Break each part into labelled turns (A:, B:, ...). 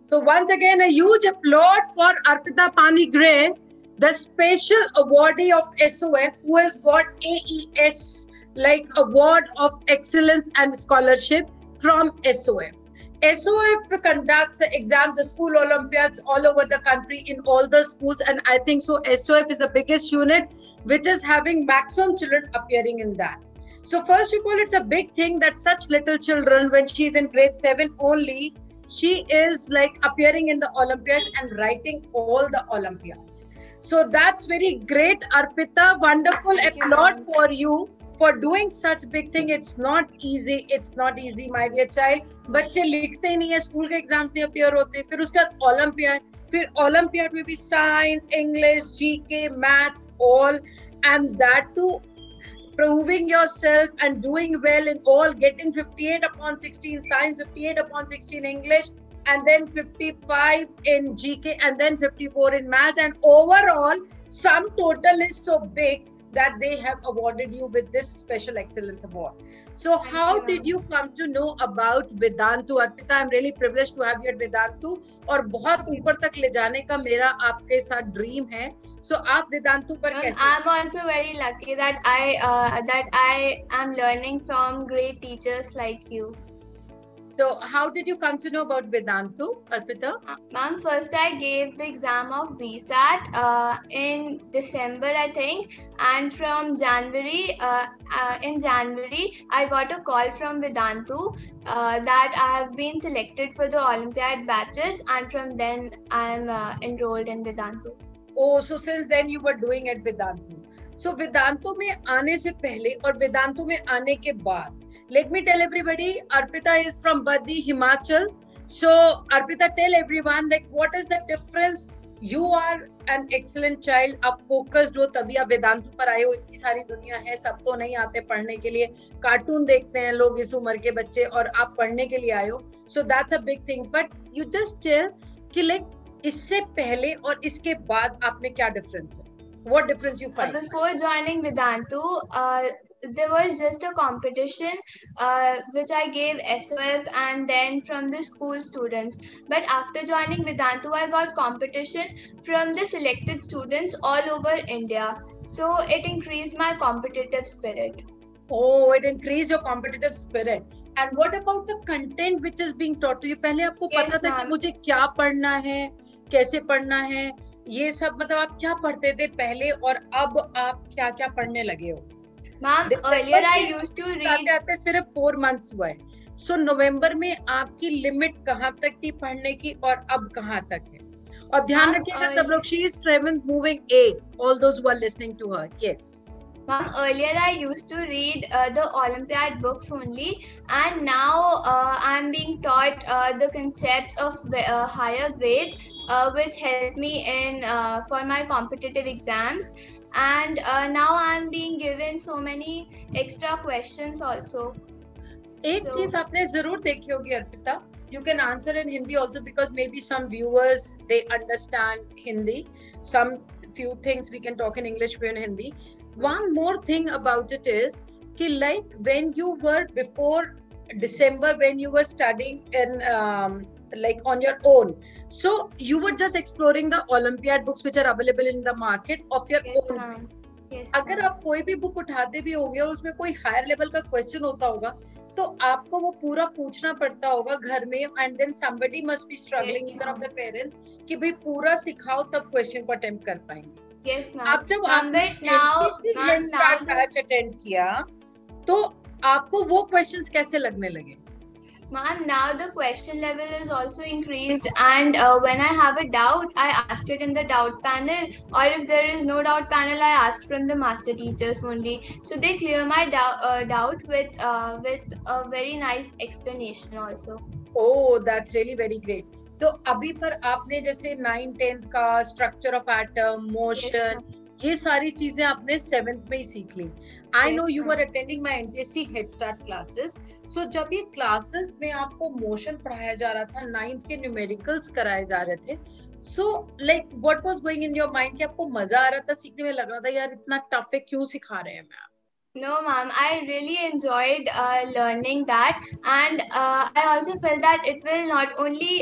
A: So once again, a huge applaud for Arpita Panigre, the special awardee of SOF, who has got AES, like Award of Excellence and Scholarship from SOF. SOF conducts exams, the school Olympiads all over the country in all the schools, and I think so. SOF is the biggest unit which is having maximum children appearing in that. So first of all, it's a big thing that such little children, when she's in grade 7 only, she is like appearing in the Olympiad and writing all the Olympiads. So that's very great, Arpita. Wonderful applaud for you for doing such big thing. It's not easy. It's not easy, my dear child. बच्चे लिखते ही नहीं है, school के exams नहीं appear होते, फिर उसके बाद ओलंपियाड, फिर ओलंपियाड में भी science, English, GK, maths, all, and that too proving yourself and doing well in all, getting 58 upon 16 science, 58 upon 16 English, and then 55 in GK, and then 54 in maths, and overall sum total is so big that they have awarded you with this special excellence award. So how did you come to know about Vedantu? Arpita, I'm really privileged to have you at Vedantu, और बहुत ऊपर तक ले जाने का मेरा आपके साथ ड्रीम है. So आप वेदांतु पर कैसे?
B: I'm also very lucky that I am learning from great teachers like you.
A: So how did you come to know about Vedantu, Arpita?
B: Ma'am, first I gave the exam of VSAT in December, I think, and from January, in January, I got a call from Vedantu that I have been selected for the Olympiad batches, and from then I am enrolled in Vedantu.
A: Oh, so since then you were doing at Vedantu. So Vedantu में आने से पहले और वेदांतु में आने के बाद, let me tell everybody, Arpita is from Baddi, Himachal. So Arpita, tell everyone like what is the difference? You are an excellent child. आप focused हो तभी आप वेदांतु पर आए हो. इतनी सारी दुनिया है, सब तो नहीं आते पढ़ने के लिए. कार्टून देखते हैं लोग इस उम्र के बच्चे, और आप पढ़ने के लिए आए हो. So that's a big thing. But you just tell कि like इससे पहले और इसके बाद आप में क्या डिफरेंस है? What difference you find?
B: Before joining Vedantu, there was just a competition which I gave SOF and then from the school students. But after joining Vedantu, I got competition from the selected students all over India. So it increased my competitive spirit.
A: Oh, it increased your competitive spirit. And what about the content which is being taught to you? पहले आपको पता था कि मुझे क्या पढ़ना है, कैसे पढ़ना है, ये सब मतलब आप क्या पढ़ते थे पहले और अब आप क्या क्या पढ़ने लगे हो?
B: Ma'am, earlier I used to read.
A: आते सिर्फ 4 months हुआ है. So नवंबर में आपकी लिमिट कहाँ तक थी पढ़ने की और अब कहाँ तक है? और ध्यान रखिएगा सब लोग, she is 7th moving 8. All those who are listening to her, yes.
B: Ma'am, earlier I used to read the Olympiad books only, and now I'm being taught the concepts of higher grades, which help me in for my competitive exams. And now I'm being given so many extra questions also.
A: एक चीज आपने जरूर देखी होगी Arpita. You can answer in Hindi also because maybe some viewers they understand Hindi. Some few things we can talk in English, few in Hindi. One more thing about it is कि like when you were before December, when you were studying in like on your own, so you were just exploring the Olympiad books which are available in the market of your own.
B: Yes,
A: अगर आप कोई भी book उठाते भी होंगे और उसमें कोई हायर लेवल का क्वेश्चन होता होगा तो आपको वो पूरा पूछना पड़ता होगा घर में, and then somebody must be struggling, either of the parents, कि भाई पूरा सिखाओ तब क्वेश्चन को अटेम्प्ट कर पाएंगे.
B: Yes, ma'am.
A: आप जब आपने बैच अटेंड किया तो आपको वो क्वेश्चंस कैसे लगने लगे?
B: Ma'am, now the question level is also increased, and when I have a doubt, I ask it in the doubt panel, or if there is no doubt panel, I ask from the master teachers only. So they clear my doubt with a very nice explanation also.
A: Oh, that's really very great. तो अभी पर आपने जैसे 9th 10th का structure of atom, motion, ये सारी चीजें आपने 7th में ही सीख ली. I know you were attending my NTSC Head Start classes. So जब ये क्लासेस में आपको मोशन पढ़ाया जा रहा था, 9th के न्यूमेरिकल्स कराए जा रहे थे, so like what was going in your mind कि आपको मजा आ रहा था सीखने में, लग रहा था यार इतना टफ है क्यों सिखा रहे हैं ma'am?
B: No, ma'am, I really enjoyed learning that, and I also felt that it will not only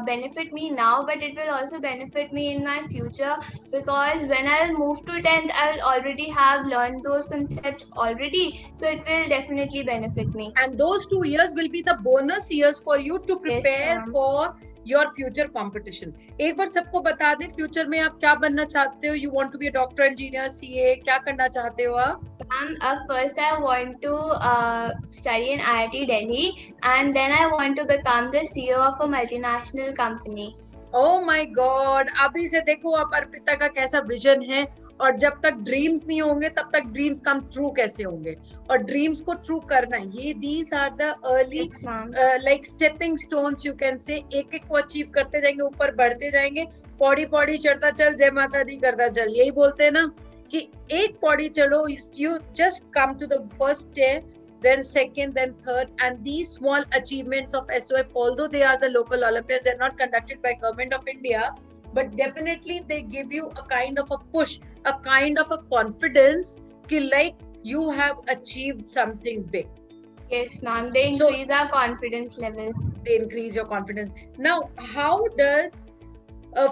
B: benefit me now, but it will also benefit me in my future, because when I'll move to 10th, I'll already have learned those concepts already, so it will definitely benefit me.
A: And those 2 years will be the bonus years for you to
B: Yes,
A: prepare
B: ma'am.
A: for your future competition. एक बार सबको बता दें future में आप क्या बनना चाहते हो. You want to be a doctor, engineer, CA, क्या करना चाहते हो आप?
B: Ma'am, first I want to study in IIT Delhi, and then I want to become the CEO of a multinational company.
A: Oh my God, अभी से देखो आप अर्पिता का कैसा विजन है. और जब तक ड्रीम्स नहीं होंगे तब तक ड्रीम्स कम ट्रू कैसे होंगे. और ड्रीम्स को ट्रू करना ये these are the early
B: Yes, ma'am.
A: like stepping stones you can say. एक एक को अचीव करते जाएंगे, ऊपर बढ़ते जाएंगे. पौड़ी पौड़ी चढ़ता चल, जय माता दी करता चल, यही बोलते हैं ना कि एक पौड़ी चढ़ो. You just come to the first stair, then second, then third, and these small achievements of SOF, although they are the local Olympiads, they're not conducted by Government of India, but definitely they give you a kind of a push, a kind of a confidence कि like you have achieved something big.
B: Yes, ma'am. They
A: So-
B: increase our confidence level.
A: They increase your confidence. Now, how does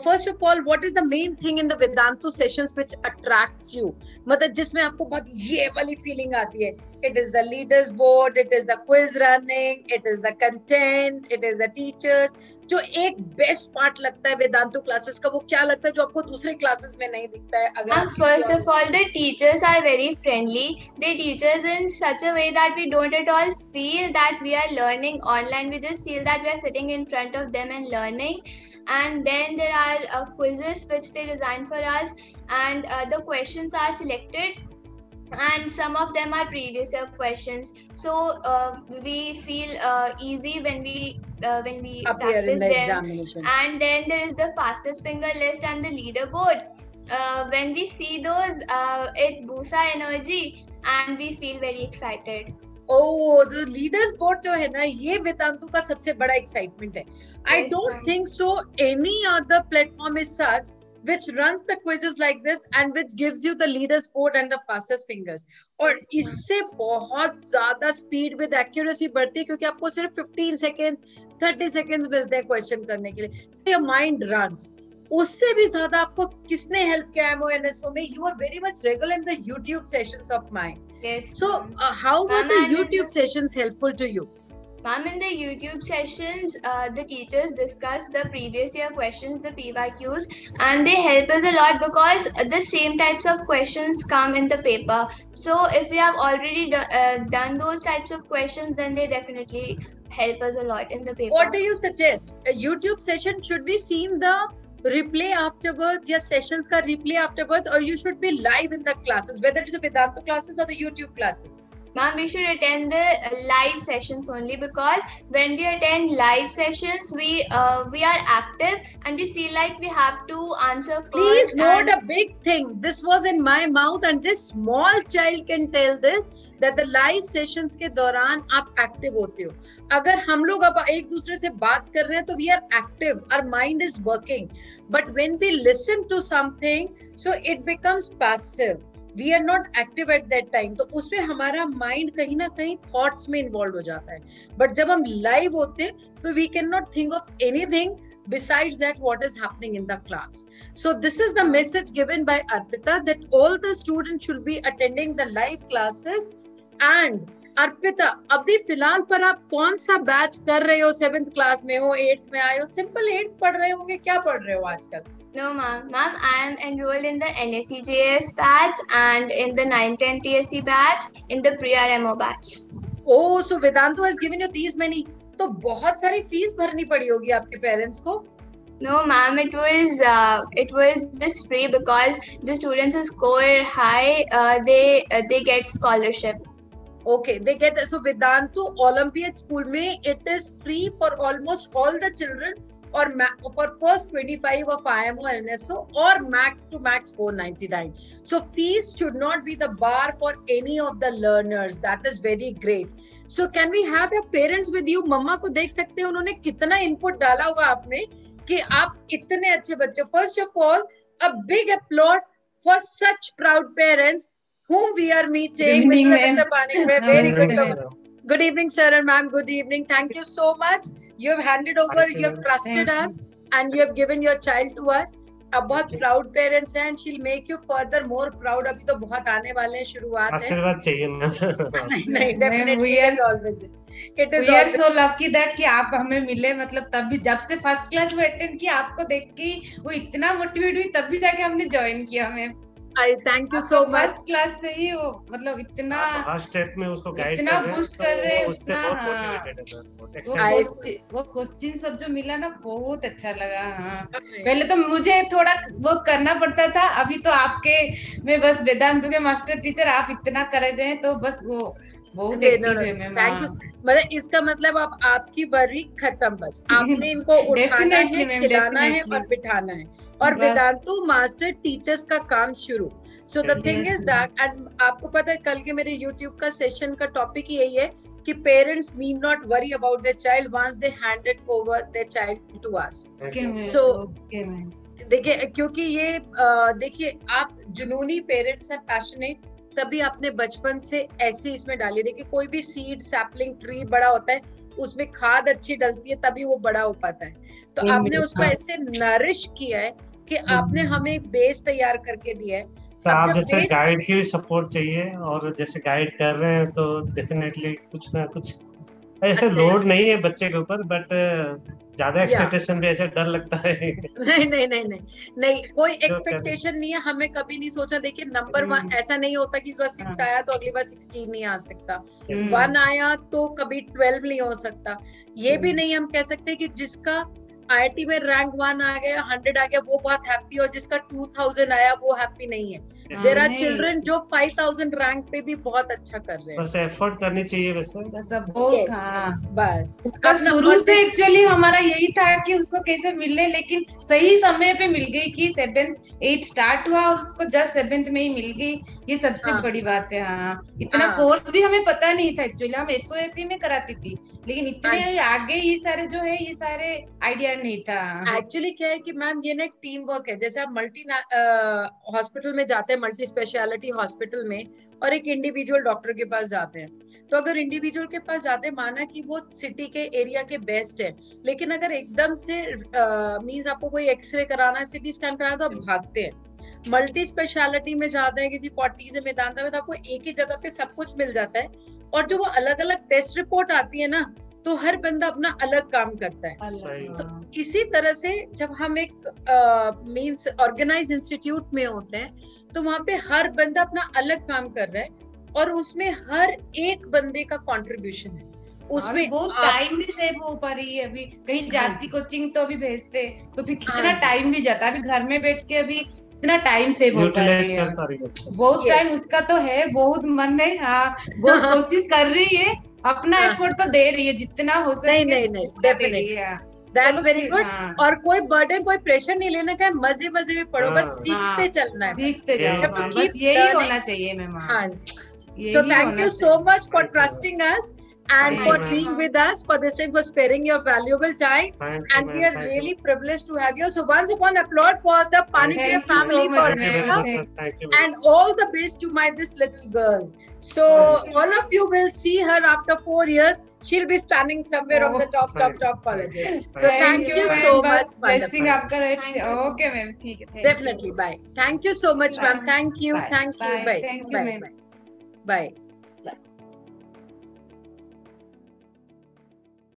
A: first of all, what is the main thing in the Vedantu sessions which attracts you? मतलब जिसमें आपको बहुत ये वाली feeling आती है. It is the leaders board, it is the quiz running, it is the content, it is the teachers. जो एक बेस्ट पार्ट लगता है वेदांतु क्लासेस का, वो क्या लगता है जो आपको दूसरे क्लासेस में नहीं दिखता है? अगर आप
B: First of all, the teachers are very friendly. They teach us in such a way that we don't at all feel that we are learning online. We just feel that we are sitting in front of them and learning. And then there are quizzes which they design for us, and the questions are selected, and some of them are previous year questions, so we feel easy when we
A: appear in
B: practice
A: the
B: them.
A: examination.
B: And then there is the fastest finger list and the leaderboard. When we see those, it boosts our energy and we feel very excited.
A: Oh, the leaders board जो है ना, ये वेदांतु का सबसे बड़ा excitement है. I
B: Yes,
A: don't
B: ma'am.
A: think so any other platform is such which runs the quizzes like this and which gives you the leaders board and the fastest fingers. और
B: Yes, ma'am.
A: इससे बहुत ज्यादा speed with accuracy बढ़ती है, क्योंकि आपको सिर्फ 15 seconds, 30 seconds मिलते हैं question करने के लिए. Your mind runs. उससे भी ज्यादा आपको किसने हेल्प किया है NSO में? You are very much regular in the YouTube sessions of mine.
B: Yes,
A: So,
B: ma'am.
A: how were
B: Ma'am,
A: the
B: and in
A: YouTube
B: the-
A: sessions helpful to you?
B: Ma'am, in the YouTube sessions, the teachers discuss the previous year questions, the PYQs, and they help us a lot because the same types of questions come in the paper. So if we have already done those types of questions, then they definitely help us a lot in the paper.
A: What do you suggest? A YouTube session, should we see the replay afterwards? Yes, sessions ka replay afterwards, or you should be live in the classes, whether it's a Vedantu classes or the YouTube classes?
B: Ma'am, we should attend the live sessions only, because when we attend live sessions, we are active and we feel like we have to answer first.
A: Please note
B: and-
A: a big thing. This was in my mouth, and this small child can tell this, that the live sessions के दौरान आप active होते हो. अगर हम लोग अब एक दूसरे से बात कर रहे हैं तो we are active, our mind is working. But when we listen to something, so it becomes passive. We are not active at that time. तो उसमें हमारा mind कहीं ना कहीं thoughts में involved हो जाता है. But जब हम live होते हैं तो we cannot think of anything besides that what is happening in the class. So this is the message given by Arpita, that all the students should be attending the live classes. And Arpita, अभी फिलहाल पर आप कौन सा batch कर रहे हो? 7th class में हो, 8th में आए हो, सिंपल 8th पढ़ रहे होंगे, क्या पढ़ रहे हो आजकल?
B: No, ma'am. Ma'am, I am enrolled in the NSCJS batch and in the 910 TSC batch, in the pre-RMO batch.
A: Oh, so Vedantu has given you these many. तो बहुत सारी फीस भरनी पड़ी होगी आपके पेरेंट्स को?
B: No, ma'am. It was just free because the students who score high, they get scholarship.
A: Okay, they get, so Vedantu Olympiad school में it is free for almost all the children, or for first 25 of IMO and NSO, or max to max 499. So fees should not be the bar for any of the learners. That is very great. So can we have your parents with you? मम्मा को देख सकते हैं उन्होंने कितना input डाला होगा आप में कि आप इतने अच्छे बच्चे. First of all, a big applaud for such proud parents whom we are meeting.
C: Good evening,
A: Mr. Panikre, very
C: Good
A: good.
C: evening,
A: Good evening, sir and ma'am. Good evening. Thank you so much. You have handed over.
D: Thank you,
A: You have
D: ma'am.
A: trusted
C: Thank
A: us, and you have given your child to us. अब बहुत
D: Thank you.
A: Proud parents हैं, and she'll make you further more proud. अभी तो बहुत आने वाले हैं, शुरुआत है.
D: आशीर्वाद चाहिए मैम।
A: नहीं,
C: Ma'am,
A: definitely
C: we
A: it
C: are-
A: is always there. It is
C: We are
A: always
C: so lucky that कि आप हमें मिले, मतलब तब भी जब से फर्स्ट क्लास में अटेंड किया आपको देख के वो इतना मोटिवेट हुई, तब भी जाके हमने ज्वाइन किया। हमें
A: I thank you so much.
C: First class से ही वो मतलब इतना
D: आप हर स्टेप में उसको गाइड
C: इतना
D: कर रहे हैं,
C: boost
D: तो
C: कर रहे हैं,
D: वो उससे
C: उतना,
D: बहुत
C: हाँ।
D: मोटिवेटेड है मैम, बहुत
C: वो
D: excited।
C: वो क्वेश्चन सब जो मिला ना बहुत अच्छा लगा। हाँ, पहले तो मुझे थोड़ा वो करना पड़ता था, अभी तो आपके में बस वेदांतु के मास्टर टीचर आप इतना कर रहे हैं, तो बस वो बहुत एक्टिव है मैम।
A: Thank you. मतलब इसका मतलब अब आपकी वरी खत्म, बस आपने इनको उठाना है,
C: Definitely, ma'am,
A: खिलाना है
C: definitely.
A: और बिठाना है, और
C: बस।
A: वेदांतु मास्टर टीचर्स का काम शुरू। So the
D: Yes,
A: thing
C: yes,
A: is that, and आपको पता है कल के मेरे YouTube का सेशन का टॉपिक ही यही है कि parents need not worry about their child once they handed over their child to us.
C: Okay ma'am,
A: So-
C: okay ma'am.
A: देखिए, क्योंकि ये देखिए आप जुनूनी पेरेंट्स हैं, पैशनेट, तभी आपने बचपन से ऐसे इसमें डाली। देखिए कोई भी सीड सैपलिंग ट्री बड़ा होता है, उसमें खाद अच्छी डलती है तभी वो बड़ा हो पाता है। तो आपने उसको ऐसे नरिश किया है कि आपने हमें एक बेस तैयार करके दिया है।
D: सर
A: अब
D: आप
A: जब
D: जैसे
A: base-
D: गाइड की भी सपोर्ट चाहिए, और जैसे गाइड कर रहे हैं तो डेफिनेटली कुछ ना कुछ ऐसे
A: अच्छा।
D: लोड नहीं है बच्चे के ऊपर, बट ज्यादा एक्सपेक्टेशन भी ऐसे डर लगता है।
A: नहीं, कोई
D: जो
A: एक्सपेक्टेशन नहीं है, हमें कभी नहीं सोचा। देखिए नंबर 1 ऐसा नहीं होता कि इस बार 6 आया तो अगली बार 16 नहीं आ सकता, 1 आया तो कभी 12 नहीं हो सकता। ये भी नहीं हम कह सकते कि जिसका IIT में रैंक 1 आ गया, 100 आ गया, वो बहुत हैप्पी, और जिसका 2000 आया वो हैप्पी नहीं है। देयर आर
C: नहीं।
A: चिल्ड्रन जो 5000 रैंक पे भी बहुत अच्छा कर रहे हैं।
D: बस एफर्ट करनी चाहिए वैसे।
C: बस अब बहुत
A: Yes,
C: हाँ।
A: बस
C: उसका
A: अपना
C: शुरू
A: और
C: से एक्चुअली हमारा यही था कि उसको कैसे मिले, लेकिन सही समय पे मिल गई कि 7th 8th स्टार्ट हुआ और उसको जस्ट 7th में ही मिल गई, ये सबसे
A: हाँ।
C: बड़ी बात है। हाँ, इतना
A: हाँ।
C: कोर्स भी हमें पता नहीं था एक्चुअली, हम SOFE में कराती थी, लेकिन इतने आगे ये सारे जो है ये सारे आइडिया नहीं था।
A: एक्चुअली क्या है कि मैम ये ना एक टीम वर्क है। जैसे आप मल्टी हॉस्पिटल में जाते हैं, मल्टी स्पेशलिटी हॉस्पिटल में, और एक इंडिविजुअल डॉक्टर के पास जाते हैं, तो अगर इंडिविजुअल के पास जाते हैं, माना कि वो सिटी के एरिया के बेस्ट है, लेकिन अगर एकदम से मींस आपको कोई एक्सरे कराना है, सिटी स्कैन कराना है, तो आप भागते हैं। मल्टी स्पेशलिटी में जाते हैं, किसी 40 से मेदांता में, तो आपको एक ही जगह पे सब कुछ मिल जाता है, और जो वो अलग अलग टेस्ट रिपोर्ट आती है ना, तो हर बंदा अपना अलग काम करता है।
D: सही।
A: तो इसी तरह से जब हम एक मींस ऑर्गेनाइज इंस्टीट्यूट में होते हैं, तो वहां पे हर बंदा अपना अलग काम कर रहा है, और उसमें हर एक बंदे का कंट्रीब्यूशन है। उसमें
C: बहुत टाइम भी सेव हो पा रही है। अभी कहीं जाती कोचिंग तो अभी भेजते तो फिर कितना
A: हाँ।
C: टाइम भी जाता है, अभी घर में बैठ के अभी इतना टाइम सेव हो पा
D: यूटिलाइज
C: रही
D: कर
C: है।
D: पा रही है।
C: बहुत
A: Yes.
C: टाइम उसका तो है, बहुत मन है। हाँ, बहुत कोशिश कर रही है, अपना
A: हाँ।
C: एफर्ट तो दे रही है जितना हो सके।
A: नहीं,
C: उतना दे
A: definitely.
C: रही है।
A: दैट्स
C: चलो
A: वेरी
C: फिर,
A: गुड।
C: हाँ।
A: और कोई बर्डन, कोई प्रेशर नहीं लेना का है, मजे मजे में पढ़ो, बस
D: हाँ।
A: सीखते
C: हाँ।
A: चलना है।
C: सीखते जाओ,
D: यही
C: हाँ,
A: keep
C: बस यही
A: learning.
C: होना चाहिए मैम।
A: हाँ,
C: यही
A: so thank
C: होना
A: you so
C: चाहिए।
A: much for
D: Thank you.
A: trusting us and
D: Thank
A: for
D: you,
A: being
B: ma'am.
A: with us, for this time, for sparing your valuable time.
D: Thank you,
A: And we
D: ma'am.
A: are
D: Thank
A: really
D: you.
A: privileged to have you. So once upon applaud for the Panikre
C: Thank you so
A: family
C: much,
A: for
D: Thank you very
C: ma'am.
D: much, ma'am. Thank you.
A: and all the best to this little girl. So
D: Thank
A: all of you will see her after 4 years. She'll be standing somewhere on the top colleges. So thank you so much.
C: Blessing
A: Wonderful.
C: आपका रहे।
B: Thank you.
C: Okay ma'am, ठीक है। Thank you.
A: Definitely. Bye. Thank you so much, ma'am.
C: Bye.
A: Thank you.
C: Bye.
A: Thank you.
C: Bye.
A: Bye.
C: Thank you,
A: Bye.
C: ma'am.
A: Bye. Bye.